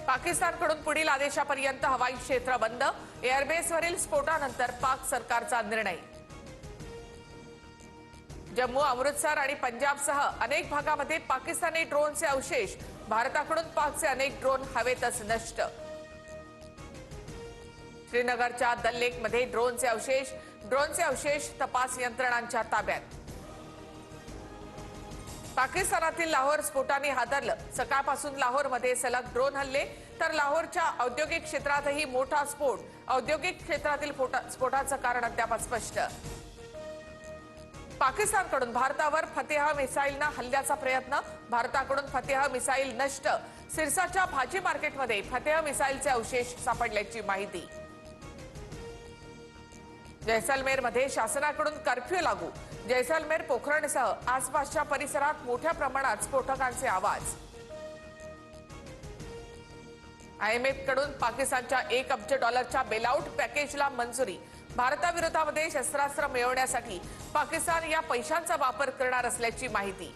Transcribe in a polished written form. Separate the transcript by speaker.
Speaker 1: पाकिस्तानकडून पुढील आदेशापर्यंत हवाई क्षेत्र बंद। एअरबेसवरील स्फोटानंतर पाक सरकारचा निर्णय। जम्मू, अमृतसर आणि पंजाबसह अनेक भागामध्ये पाकिस्तानी ड्रोनचे अवशेष। भारताकडून पाकचे अनेक ड्रोन हवेतच नष्ट। श्रीनगरच्या दल लेकमध्ये ड्रोनचे अवशेष तपास यंत्रणांच्या ताब्यात। पाकिस्तानातील लाहोर स्फोटाने हादरलं। सकाळपासून लाहोरमध्ये सलग ड्रोन हल्ले, तर लाहोरच्या औद्योगिक क्षेत्रातही मोठा स्फोट। औद्योगिक क्षेत्रातील स्फोटाचं कारण अद्याप स्पष्ट। पाकिस्तानकडून भारतावर फतेह मिसाईलनं हल्ल्याचा प्रयत्न। भारताकडून फतेह मिसाईल नष्ट। सिरसाच्या भाजी मार्केटमध्ये फतेह मिसाईलचे अवशेष सापडल्याची माहिती। जैसलमेरमध्ये शासनाकडून कर्फ्यू लागू। जैसलमेर, पोखरणसह आसपासच्या परिसरात मोठ्या प्रमाणात स्फोटकांचे आवाज। IMF कडून पाकिस्तानच्या $1 अब्ज बेलआउट पॅकेजला मंजुरी। भारताविरोधामध्ये शस्त्रास्त्र मिळवण्यासाठी पाकिस्तान या पैशांचा वापर करणार असल्याची माहिती।